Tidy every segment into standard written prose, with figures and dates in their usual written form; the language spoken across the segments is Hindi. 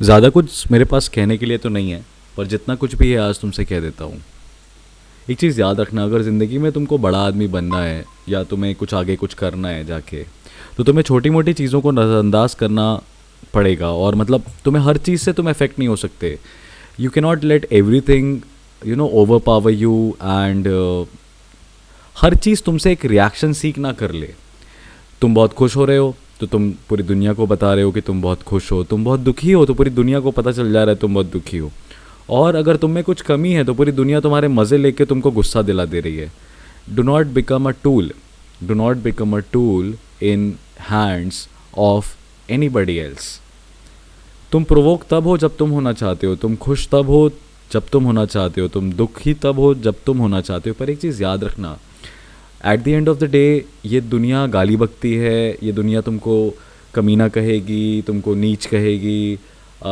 ज़्यादा कुछ मेरे पास कहने के लिए तो नहीं है, पर जितना कुछ भी है आज तुमसे कह देता हूँ। एक चीज़ याद रखना, अगर ज़िंदगी में तुमको बड़ा आदमी बनना है या तुम्हें कुछ आगे कुछ करना है जाके, तो तुम्हें छोटी मोटी चीज़ों को नज़रअंदाज करना पड़ेगा। और मतलब तुम्हें हर चीज़ से तुम अफेक्ट नहीं हो सकते। You can not let everything overpower you and हर चीज़ तुमसे एक रिएक्शन सीख ना कर ले। तुम बहुत खुश हो रहे हो तो तुम पूरी दुनिया को बता रहे हो कि तुम बहुत खुश हो, तुम बहुत दुखी हो तो पूरी दुनिया को पता चल जा रहा है तुम बहुत दुखी हो। और अगर तुम में कुछ कमी है तो पूरी दुनिया तुम्हारे मज़े लेके तुमको गुस्सा दिला दे रही है। Do not become a tool, do not become a tool in hands of anybody else. तुम प्रोवोक तब हो जब तुम होना चाहते हो, तुम खुश तब हो जब तुम होना चाहते हो, तुम दुखी तब हो जब तुम होना चाहते हो। पर एक चीज़ याद रखना, eight the end of the day ये दुनिया गाली बकती है, ये दुनिया तुमको कमीना कहेगी, तुमको नीच कहेगी,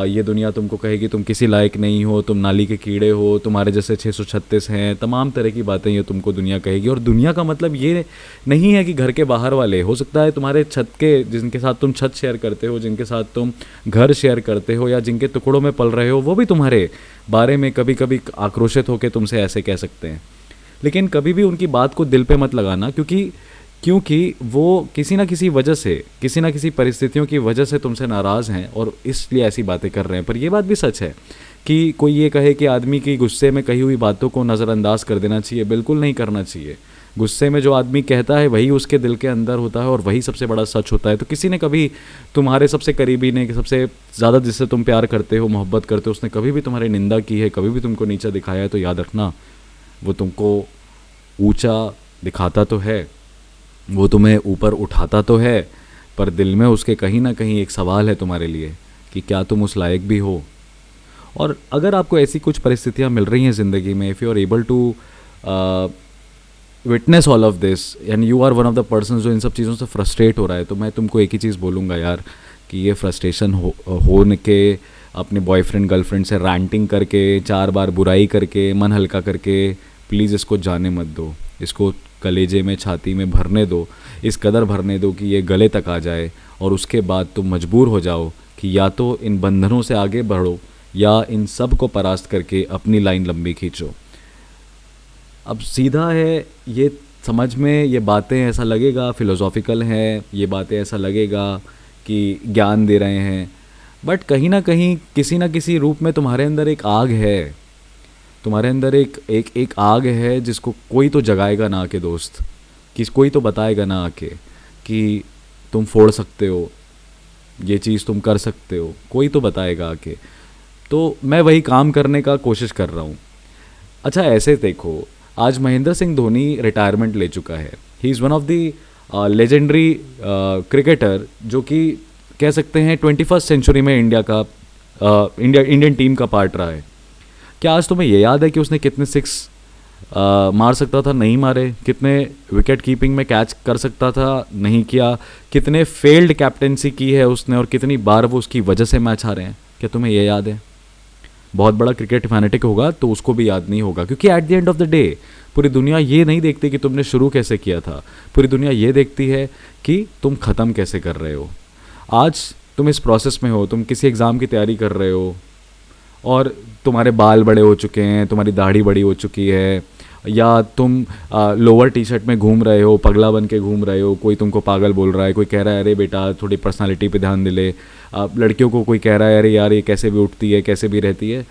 ये दुनिया तुमको कहेगी तुम किसी लायक नहीं हो, तुम नाली के कीड़े हो, तुम्हारे जैसे 636 हैं, तमाम तरह की बातें ये तुमको दुनिया कहेगी। और दुनिया का मतलब ये नहीं है कि घर के बाहर वाले, हो सकता है तुम्हारे छत के, जिनके साथ तुम छत शेयर करते हो, जिनके साथ तुम घर शेयर करते हो, या जिनके टुकड़ों में पल रहे हो, वो भी तुम्हारे बारे में कभी कभी आक्रोशित होकर तुमसे ऐसे कह सकते हैं। लेकिन कभी भी उनकी बात को दिल पे मत लगाना, क्योंकि वो किसी ना किसी वजह से, किसी ना किसी परिस्थितियों की वजह से तुमसे नाराज़ हैं और इसलिए ऐसी बातें कर रहे हैं। पर ये बात भी सच है कि कोई ये कहे कि आदमी की गुस्से में कही हुई बातों को नज़रअंदाज कर देना चाहिए, बिल्कुल नहीं करना चाहिए। गुस्से में जो आदमी कहता है वही उसके दिल के अंदर होता है और वही सबसे बड़ा सच होता है। तो किसी ने कभी, तुम्हारे सबसे करीबी ने, सबसे ज़्यादा जिससे तुम प्यार करते हो, मोहब्बत करते हो, उसने कभी भी तुम्हारी निंदा की है, कभी भी तुमको नीचा दिखाया है, तो याद रखना वो तुमको ऊंचा दिखाता तो है, वो तुम्हें ऊपर उठाता तो है, पर दिल में उसके कहीं ना कहीं एक सवाल है तुम्हारे लिए कि क्या तुम उस लायक भी हो। और अगर आपको ऐसी कुछ परिस्थितियाँ मिल रही हैं ज़िंदगी में, if you are able to witness all of this and you are one of the person जो इन सब चीज़ों से फ्रस्ट्रेट हो रहा है, तो मैं तुमको एक ही चीज़ बोलूँगा यार, कि ये फ्रस्ट्रेशन होने के, अपने बॉयफ्रेंड गर्लफ्रेंड से रैंटिंग करके, 4 बार बुराई करके, मन हल्का करके, प्लीज़ इसको जाने मत दो। इसको कलेजे में, छाती में भरने दो, इस कदर भरने दो कि ये गले तक आ जाए, और उसके बाद तुम मजबूर हो जाओ कि या तो इन बंधनों से आगे बढ़ो या इन सब को परास्त करके अपनी लाइन लंबी खींचो। अब सीधा है ये समझ में, ये बातें ऐसा लगेगा फिलोसॉफिकल हैं, ये बातें ऐसा लगेगा कि ज्ञान दे रहे हैं, बट कहीं ना कहीं किसी ना किसी रूप में तुम्हारे अंदर एक आग है, तुम्हारे अंदर एक आग है जिसको कोई तो जगाएगा ना आके दोस्त, कि कोई तो बताएगा ना आके कि तुम फोड़ सकते हो, ये चीज़ तुम कर सकते हो, कोई तो बताएगा आके। तो मैं वही काम करने का कोशिश कर रहा हूँ। अच्छा ऐसे देखो, आज महेंद्र सिंह धोनी रिटायरमेंट ले चुका है। He is one of the legendary cricketer, जो कि कह सकते हैं 21st सेंचुरी में इंडियन टीम का पार्ट रहा है। क्या आज तुम्हें ये याद है कि उसने कितने 6 मार सकता था, नहीं मारे? कितने विकेट कीपिंग में कैच कर सकता था, नहीं किया? कितने फेल्ड कैप्टेंसी की है उसने और कितनी बार वो उसकी वजह से मैच हारे हैं? क्या तुम्हें ये याद है? बहुत बड़ा क्रिकेट फैनेटिक होगा तो उसको भी याद नहीं होगा, क्योंकि eight the end of the day पूरी दुनिया ये नहीं देखती कि तुमने शुरू कैसे किया था, पूरी दुनिया ये देखती है कि तुम ख़त्म कैसे कर रहे हो। आज तुम इस प्रोसेस में हो, तुम किसी एग्ज़ाम की तैयारी कर रहे हो और तुम्हारे बाल बड़े हो चुके हैं, तुम्हारी दाढ़ी बड़ी हो चुकी है, या तुम लोअर टी शर्ट में घूम रहे हो, पगला बन के घूम रहे हो, कोई तुमको पागल बोल रहा है, कोई कह रहा है अरे बेटा थोड़ी पर्सनालिटी पे ध्यान दे ले, लड़कियों को कोई कह रहा है अरे यार ये कैसे भी उठती है, कैसे भी रहती है।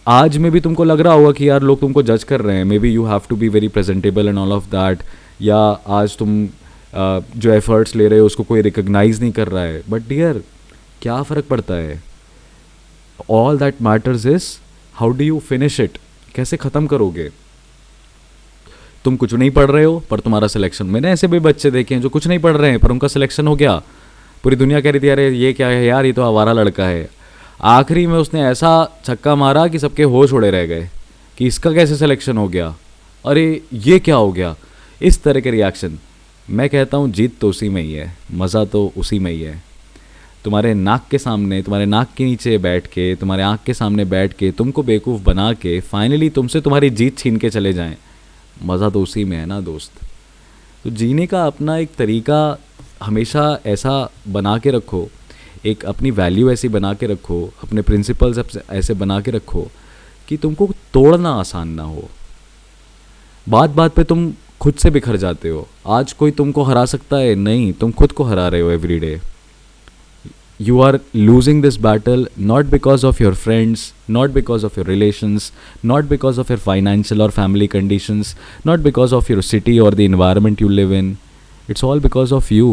आज में भी तुमको लग रहा होगा कि यार लोग तुमको जज कर रहे हैं, maybe you have to be very presentable and all of that, या आज तुम जो एफर्ट्स ले रहे हो उसको कोई रिकग्नाइज़ नहीं कर रहा है। बट डियर, क्या फ़र्क पड़ता है? All that matters is how do you finish it, कैसे ख़त्म करोगे। तुम कुछ नहीं पढ़ रहे हो पर तुम्हारा सिलेक्शन, मैंने ऐसे भी बच्चे देखे हैं जो कुछ नहीं पढ़ रहे हैं पर उनका सिलेक्शन हो गया। पूरी दुनिया कह रही थी अरे ये क्या है यार, ये तो आवारा लड़का है। आखिरी में उसने ऐसा छक्का मारा कि सबके होश उड़े रह गए कि इसका कैसे सिलेक्शन हो गया, अरे ये क्या हो गया। इस तरह के रिएक्शन। मैं कहता हूँ जीत तो उसी में ही है, मज़ा तो उसी में ही है। तुम्हारे नाक के सामने, तुम्हारे नाक के नीचे बैठ के, तुम्हारे आँख के सामने बैठ के तुमको बेवकूफ़ बना के फाइनली तुमसे तुम्हारी जीत छीन के चले जाएं, मज़ा तो उसी में है ना दोस्त। तो जीने का अपना एक तरीका हमेशा ऐसा बना के रखो, एक अपनी वैल्यू ऐसी बना के रखो, अपने प्रिंसिपल्स ऐसे बना के रखो कि तुमको तोड़ना आसान ना हो। बात बात पे तुम खुद से बिखर जाते हो। आज कोई तुमको हरा सकता है? नहीं, तुम खुद को हरा रहे हो every day. You are losing this battle not because of your friends, not because of your relations, not because of your financial or family conditions, not because of your city or the environment you live in. It's all because of you.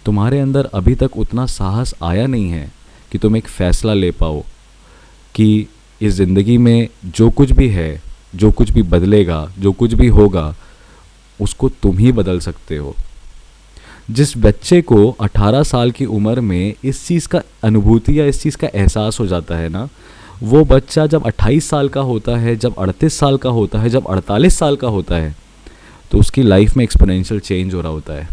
तुम्हारे अंदर अभी तक उतना साहस आया नहीं है कि तुम एक फ़ैसला ले पाओ कि इस ज़िंदगी में जो कुछ भी है, जो कुछ भी बदलेगा, जो कुछ भी होगा, उसको तुम ही बदल सकते हो। जिस बच्चे को 18 साल की उम्र में इस चीज़ का अनुभूति या इस चीज़ का एहसास हो जाता है ना, वो बच्चा जब 28 साल का होता है, जब 38 साल का होता है, जब 48 साल का होता है, तो उसकी लाइफ में एक्सपोनेंशियल चेंज हो रहा होता है।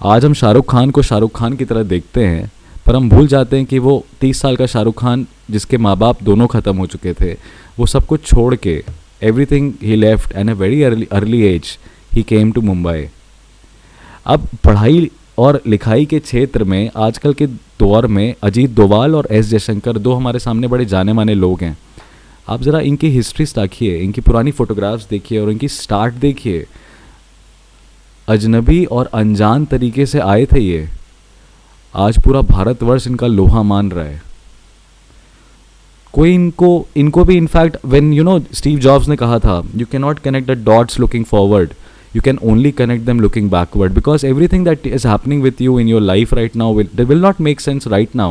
आज हम शाहरुख खान को शाहरुख खान की तरह देखते हैं, पर हम भूल जाते हैं कि वो 30 साल का शाहरुख खान जिसके माँ बाप दोनों ख़त्म हो चुके थे, वो सब कुछ छोड़ के एवरीथिंग ही left in a very early age ही केम टू मुंबई। अब पढ़ाई और लिखाई के क्षेत्र में आजकल के दौर में अजीत डोभाल और एस जयशंकर दो हमारे सामने बड़े जाने माने लोग हैं। आप ज़रा इनकी हिस्ट्री देखिए, इनकी पुरानी फ़ोटोग्राफ्स देखिए और इनकी स्टार्ट देखिए। अजनबी और अनजान तरीके से आए थे ये, आज पूरा भारतवर्ष इनका लोहा मान रहा है। कोई इनको भी इनफैक्ट व्हेन स्टीव जॉब्स ने कहा था, you can not connect the dots looking forward, you can only connect them looking backward, because everything that is happening with you in your life right now will not make sense right now.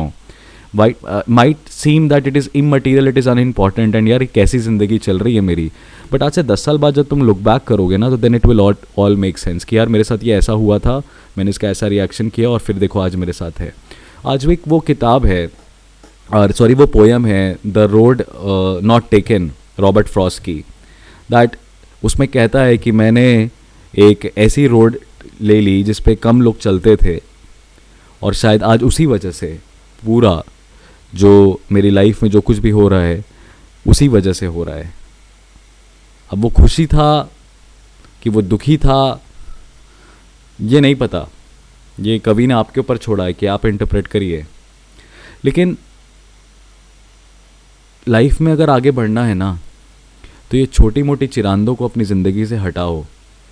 Might seem that it is immaterial, it is unimportant, and यार कैसी ज़िंदगी चल रही है मेरी, बट आज से 10 साल बाद जब तुम लुक बैक करोगे ना, तो then it will all make sense कि यार मेरे साथ ये ऐसा हुआ था, मैंने इसका ऐसा रिएक्शन किया और फिर देखो आज मेरे साथ है। आज भी वो किताब है, और सॉरी वो पोएम है, the road not taken, Robert Frost की, दैट उसमें कहता है कि मैंने एक ऐसी रोड ले ली जिस पे कम लोग चलते थे, और शायद आज उसी वजह से पूरा जो मेरी लाइफ में जो कुछ भी हो रहा है उसी वजह से हो रहा है। अब वो खुशी था कि वो दुखी था, ये नहीं पता, ये कवि ने आपके ऊपर छोड़ा है कि आप इंटरप्रेट करिए। लेकिन लाइफ में अगर आगे बढ़ना है ना, तो ये छोटी मोटी चिरांदों को अपनी ज़िंदगी से हटाओ।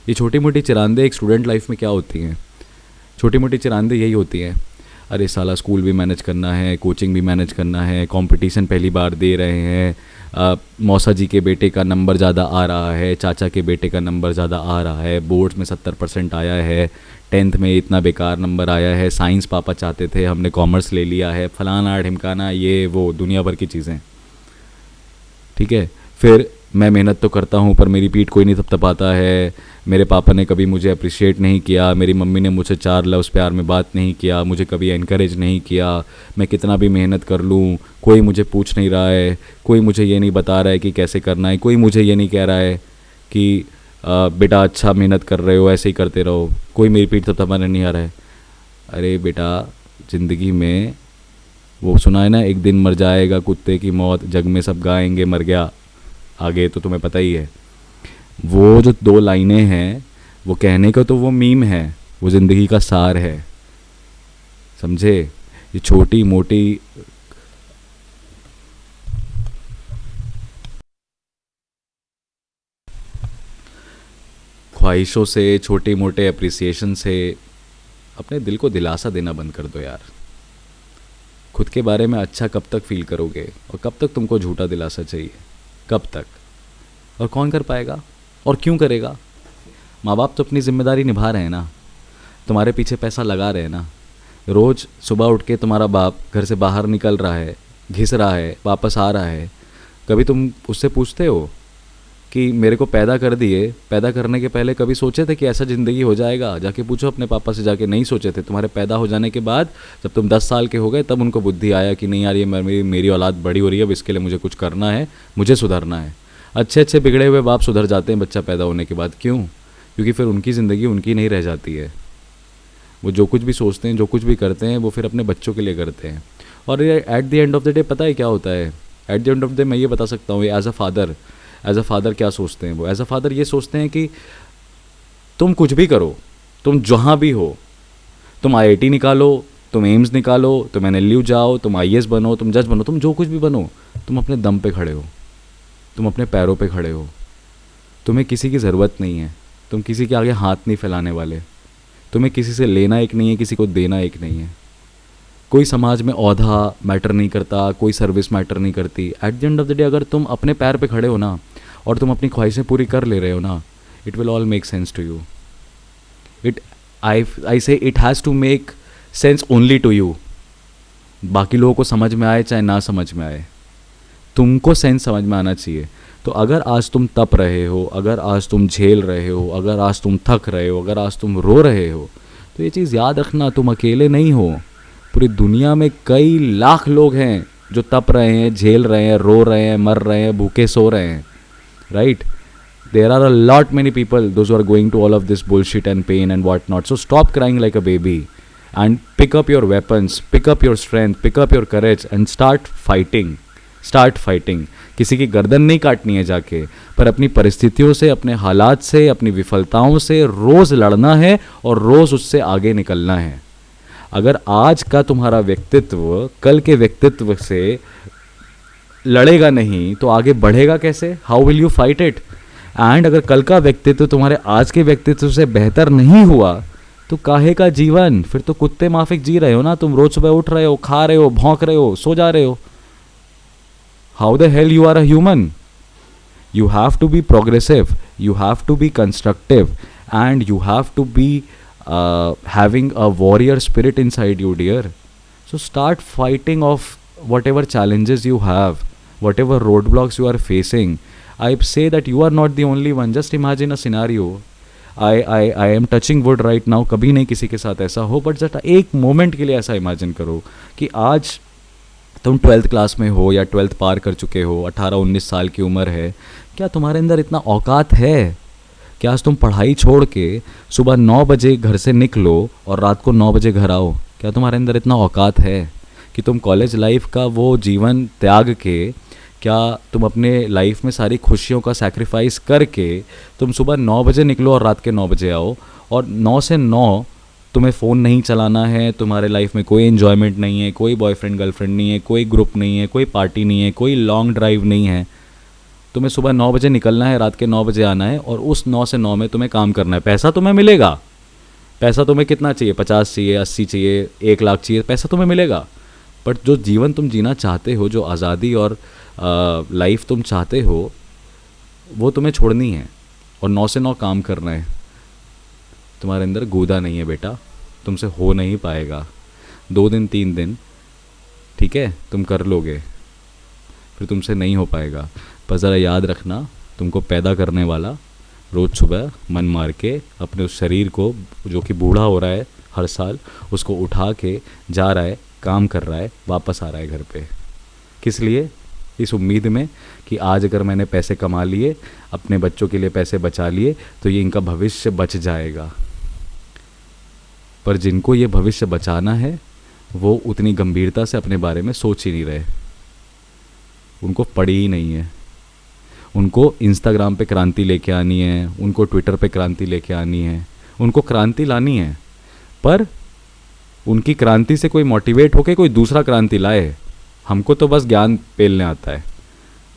ये छोटी मोटी चिरांदे एक स्टूडेंट लाइफ में क्या होती हैं? छोटी मोटी चिरांदे यही होती हैं, अरे साला स्कूल भी मैनेज करना है, कोचिंग भी मैनेज करना है, कंपटीशन पहली बार दे रहे हैं, मौसा जी के बेटे का नंबर ज़्यादा आ रहा है, चाचा के बेटे का नंबर ज़्यादा आ रहा है, बोर्ड्स में 70% आया है, 10th में इतना बेकार नंबर आया है, साइंस पापा चाहते थे हमने कॉमर्स ले लिया है, फलाना ढिमकाना, ये वो दुनिया भर की चीज़ें। ठीक है, फिर मैं मेहनत तो करता हूँ पर मेरी पीठ कोई नहीं थपथपाता है, मेरे पापा ने कभी मुझे अप्रिशिएट नहीं किया, मेरी मम्मी ने मुझसे 4 लफ्ज़ प्यार में बात नहीं किया, मुझे कभी एनकरेज नहीं किया, मैं कितना भी मेहनत कर लूँ कोई मुझे पूछ नहीं रहा है, कोई मुझे ये नहीं बता रहा है कि कैसे करना है, कोई मुझे ये नहीं कह रहा है कि बेटा अच्छा मेहनत कर रहे हो, ऐसे ही करते रहो, कोई मेरी पीठ थपथपाने नहीं आ रहा है। अरे बेटा, ज़िंदगी में वो सुना है ना, एक दिन मर जाएगा कुत्ते की मौत, जग में सब गाएंगे मर गया, आगे तो तुम्हें पता ही है। वो जो 2 लाइनें हैं, वो कहने का तो वो मीम है, वो ज़िंदगी का सार है, समझे? ये छोटी मोटी ख्वाहिशों से, छोटे मोटे अप्रिसिएशन से अपने दिल को दिलासा देना बंद कर दो यार। खुद के बारे में अच्छा कब तक फील करोगे, और कब तक तुमको झूठा दिलासा चाहिए? कब तक? और कौन कर पाएगा और क्यों करेगा? माँ बाप तो अपनी जिम्मेदारी निभा रहे हैं ना, तुम्हारे पीछे पैसा लगा रहे हैं ना। रोज़ सुबह उठ के तुम्हारा बाप घर से बाहर निकल रहा है, घिस रहा है, वापस आ रहा है, कभी तुम उससे पूछते हो कि मेरे को पैदा कर दिए, पैदा करने के पहले कभी सोचे थे कि ऐसा ज़िंदगी हो जाएगा? जाके पूछो अपने पापा से, जाके नहीं सोचे थे। तुम्हारे पैदा हो जाने के बाद जब तुम 10 साल के हो गए, तब उनको बुद्धि आया कि नहीं यार, ये मेरी औलाद बड़ी हो रही है, अब इसके लिए मुझे कुछ करना है, मुझे सुधरना है। अच्छे बिगड़े हुए बाप सुधर जाते हैं बच्चा पैदा होने के बाद। क्यों? क्योंकि फिर उनकी ज़िंदगी उनकी नहीं रह जाती है। वो जो कुछ भी सोचते हैं, जो कुछ भी करते हैं, वो फिर अपने बच्चों के लिए करते हैं। और eight the end of the day पता है क्या होता है? Eight the end of the day मैं ये बता सकता हूँ, एज अ फादर क्या सोचते हैं वो? एज अ फादर ये सोचते हैं कि तुम कुछ भी करो, तुम जहाँ भी हो, तुम IIT निकालो, तुम एम्स निकालो, तुम एनएलयू जाओ, तुम आईएएस बनो, तुम जज बनो, तुम जो कुछ भी बनो, तुम अपने दम पे खड़े हो, तुम अपने पैरों पे खड़े हो, तुम्हें किसी की ज़रूरत नहीं है, तुम किसी के आगे हाथ नहीं फैलाने वाले, तुम्हें किसी से लेना एक नहीं है, किसी को देना एक नहीं है। कोई समाज में औहदा मैटर नहीं करता, कोई सर्विस मैटर नहीं करती। Eight the end of the day अगर तुम अपने पैर पे खड़े हो ना और तुम अपनी ख्वाहिशें पूरी कर ले रहे हो ना, it will all make sense to you. It I say it has to make sense only to you. बाकी लोगों को समझ में आए चाहे ना समझ में आए, तुमको सेंस समझ में आना चाहिए। तो अगर आज तुम तप रहे हो, अगर आज तुम झेल रहे हो, अगर आज तुम थक रहे हो, अगर आज तुम रो रहे हो, तो ये चीज़ याद रखना, तुम अकेले नहीं हो। पूरी दुनिया में कई लाख लोग हैं जो तप रहे हैं, झेल रहे हैं, रो रहे हैं, मर रहे हैं, भूखे सो रहे हैं, right? There are a lot many people those who are going to all of this bullshit and pain and what not. So stop crying like a baby and pick up your weapons, pick up your strength, pick up your courage and start fighting. Start fighting. किसी की गर्दन नहीं काटनी है जाके, पर अपनी परिस्थितियों से, अपने हालात से, अपनी विफलताओं से रोज़ लड़ना है और रोज़ उससे आगे निकलना है। अगर आज का तुम्हारा व्यक्तित्व कल के व्यक्तित्व से लड़ेगा नहीं तो आगे बढ़ेगा कैसे? How will you fight it? And अगर कल का व्यक्तित्व तुम्हारे आज के व्यक्तित्व से बेहतर नहीं हुआ तो काहे का जीवन? फिर तो कुत्ते माफिक जी रहे हो ना तुम। रोज सुबह उठ रहे हो, खा रहे हो, भौंक रहे हो, सो जा रहे हो। How the hell you are a human? You have to be progressive, you have to be constructive and you have to be having a warrior spirit inside you, dear. So start fighting off whatever challenges you have, whatever roadblocks you are facing. I say that you are not the only one. Just imagine a scenario. I am touching wood right now. कभी नहीं किसी के साथ ऐसा हो, but just एक मोमेंट के लिए ऐसा इमेजिन करो कि आज तुम 12th क्लास में हो या 12th पार कर चुके हो, 18-19 साल की उम्र है। क्या तुम्हारे अंदर इतना औकात है? क्या आज तुम पढ़ाई छोड़ के सुबह 9 बजे घर से निकलो और रात को 9 बजे घर आओ? क्या तुम्हारे अंदर इतना औकात है कि तुम कॉलेज लाइफ का वो जीवन त्याग के, क्या तुम अपने लाइफ में सारी खुशियों का सैक्रिफाइस करके तुम सुबह 9 बजे निकलो और रात के 9 बजे आओ, और 9 से 9 तुम्हें फ़ोन नहीं चलाना है, तुम्हारे लाइफ में कोई इन्जॉयमेंट नहीं है, कोई बॉयफ्रेंड गर्लफ्रेंड नहीं है, कोई ग्रुप नहीं है, कोई पार्टी नहीं है, कोई लॉन्ग ड्राइव नहीं है। तुम्हें सुबह 9 बजे निकलना है, रात के 9 बजे आना है, और उस 9 से 9 में तुम्हें काम करना है। पैसा तुम्हें मिलेगा। पैसा तुम्हें कितना चाहिए? 50 चाहिए, 80 चाहिए, 1 लाख चाहिए, पैसा तुम्हें मिलेगा। बट जो जीवन तुम जीना चाहते हो, जो आज़ादी और लाइफ तुम चाहते हो, वो तुम्हें छोड़नी है और 9 से 9 काम करना है। तुम्हारे अंदर गूदा नहीं है बेटा, तुमसे हो नहीं पाएगा। 2 दिन 3 दिन ठीक है तुम कर लोगे, फिर तुमसे नहीं हो पाएगा। पर ज़रा याद रखना, तुमको पैदा करने वाला रोज़ सुबह मन मार के अपने उस शरीर को जो कि बूढ़ा हो रहा है हर साल, उसको उठा के जा रहा है, काम कर रहा है, वापस आ रहा है घर पे। किस लिए? इस उम्मीद में कि आज अगर मैंने पैसे कमा लिए, अपने बच्चों के लिए पैसे बचा लिए, तो ये इनका भविष्य बच जाएगा। पर जिनको ये भविष्य बचाना है वो उतनी गंभीरता से अपने बारे में सोच ही नहीं रहे, उनको पड़ी ही नहीं है। उनको इंस्टाग्राम पे क्रांति लेके आनी है, उनको ट्विटर पे क्रांति लेके आनी है, उनको क्रांति लानी है, पर उनकी क्रांति से कोई मोटिवेट होके कोई दूसरा क्रांति लाए। हमको तो बस ज्ञान पेलने आता है,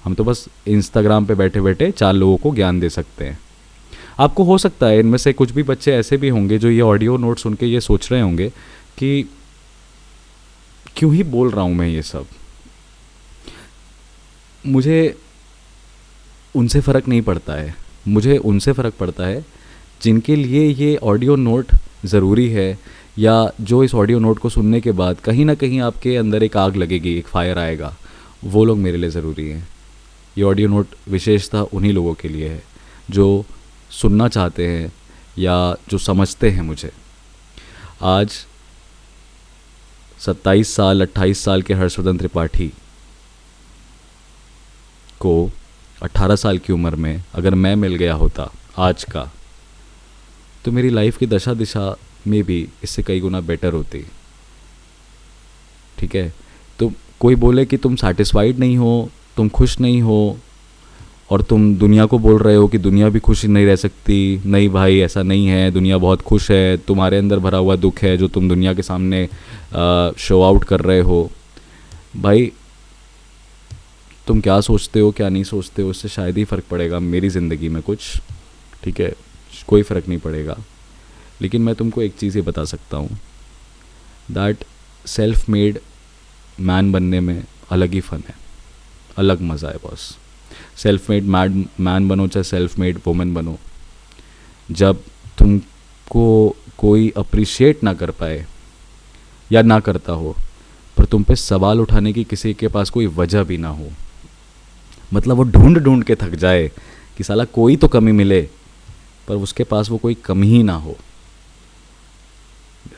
हम तो बस इंस्टाग्राम पे बैठे बैठे 4 लोगों को ज्ञान दे सकते हैं। आपको हो सकता है इनमें से कुछ भी बच्चे ऐसे भी होंगे जो ये ऑडियो नोट सुन के ये सोच रहे होंगे कि क्यों ही बोल रहा हूँ मैं ये सब। मुझे उनसे फ़र्क नहीं पड़ता है, मुझे उनसे फ़र्क पड़ता है जिनके लिए ये ऑडियो नोट ज़रूरी है, या जो इस ऑडियो नोट को सुनने के बाद कहीं ना कहीं आपके अंदर एक आग लगेगी, एक फायर आएगा। वो लोग मेरे लिए ज़रूरी हैं। ये ऑडियो नोट विशेषतः उन्हीं लोगों के लिए है जो सुनना चाहते हैं या जो समझते हैं मुझे। आज 27 साल 28 साल के हर्षवर्धन त्रिपाठी को 18 साल की उम्र में अगर मैं मिल गया होता आज का, तो मेरी लाइफ की दशा दिशा में भी इससे कई गुना बेटर होती। ठीक है, तो कोई बोले कि तुम सेटिस्फाइड नहीं हो, तुम खुश नहीं हो, और तुम दुनिया को बोल रहे हो कि दुनिया भी खुश नहीं रह सकती, नहीं भाई ऐसा नहीं है, दुनिया बहुत खुश है, तुम्हारे अंदर भरा हुआ दुख है जो तुम दुनिया के सामने शो आउट कर रहे हो। भाई तुम क्या सोचते हो क्या नहीं सोचते हो उससे शायद ही फ़र्क पड़ेगा मेरी ज़िंदगी में कुछ, ठीक है, कोई फ़र्क नहीं पड़ेगा। लेकिन मैं तुमको एक चीज़ ये बता सकता हूँ दैट सेल्फ मेड मैन बनने में अलग ही फ़न है, अलग मज़ा है बॉस। सेल्फ मेड मैन बनो चाहे सेल्फ मेड वुमन बनो, जब तुमको कोई अप्रिशिएट ना कर पाए या ना करता हो, पर तुम पे सवाल उठाने की किसी के पास कोई वजह भी ना हो, मतलब वो ढूंढ ढूंढ के थक जाए कि साला कोई तो कमी मिले, पर उसके पास वो कोई कमी ही ना हो।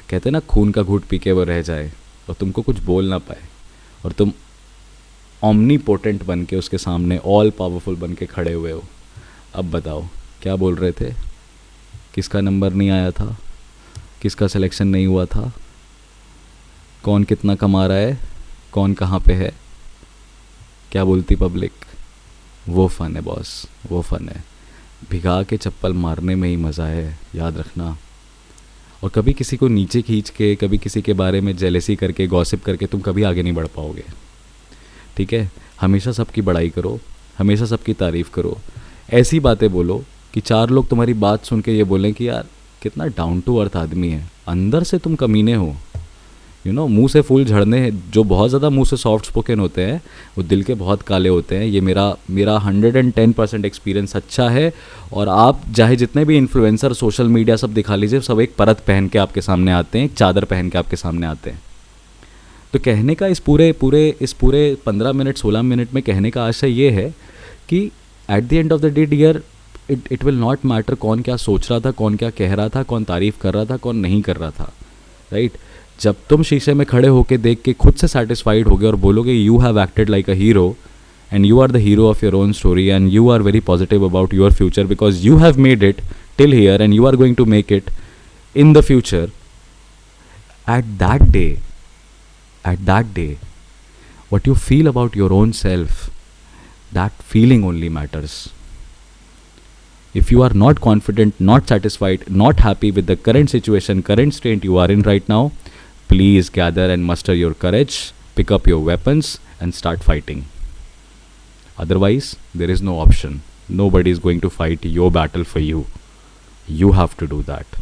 कहते हैं ना खून का घूंट पी के वो रह जाए और तुमको कुछ बोल ना पाए, और तुम ऑमनीपोटेंट बन के उसके सामने ऑल पावरफुल बन के खड़े हुए हो। अब बताओ क्या बोल रहे थे, किसका नंबर नहीं आया था, किसका सिलेक्शन नहीं हुआ था, कौन कितना कमा रहा है, कौन कहाँ पे है, क्या बोलती पब्लिक। वो फ़न है बॉस, वो फ़न है। भिगा के चप्पल मारने में ही मज़ा है, याद रखना। और कभी किसी को नीचे खींच के, कभी किसी के बारे में जेलेसी करके, गॉसिप करके तुम कभी आगे नहीं बढ़ पाओगे, ठीक है। हमेशा सबकी बड़ाई करो, हमेशा सबकी तारीफ़ करो, ऐसी बातें बोलो कि 4 लोग तुम्हारी बात सुन के ये बोलें कि यार कितना डाउन टू अर्थ आदमी है, अंदर से तुम कमीने हो। मुंह से फूल झड़ने, जो बहुत ज़्यादा मुंह से सॉफ्ट स्पोकन होते हैं वो दिल के बहुत काले होते हैं। ये मेरा 110% एक्सपीरियंस अच्छा है। और आप चाहे जितने भी इन्फ्लुएंसर सोशल मीडिया सब दिखा लीजिए, सब एक परत पहन के आपके सामने आते हैं, एक चादर पहन के आपके सामने आते हैं। तो कहने का इस पूरे 15 मिनट 16 मिनट में कहने का आशय ये है कि at the end of the day dear, it will not matter कौन क्या सोच रहा था, कौन क्या कह रहा था, कौन तारीफ़ कर रहा था, कौन नहीं कर रहा था, राइट। जब तुम शीशे में खड़े होके देख के खुद से सेटिस्फाइड होगे और बोलोगे you have acted like a hero and you are the hero of your own story and you are very positive about your future because you have made it till here and you are going to make it in the future, at that day what you feel about your own self, that feeling only matters. If you are not confident, not satisfied, not happy with the current situation, current state you are in right now, please gather and muster your courage, pick up your weapons and start fighting. Otherwise, there is no option. Nobody is going to fight your battle for you. You have to do that.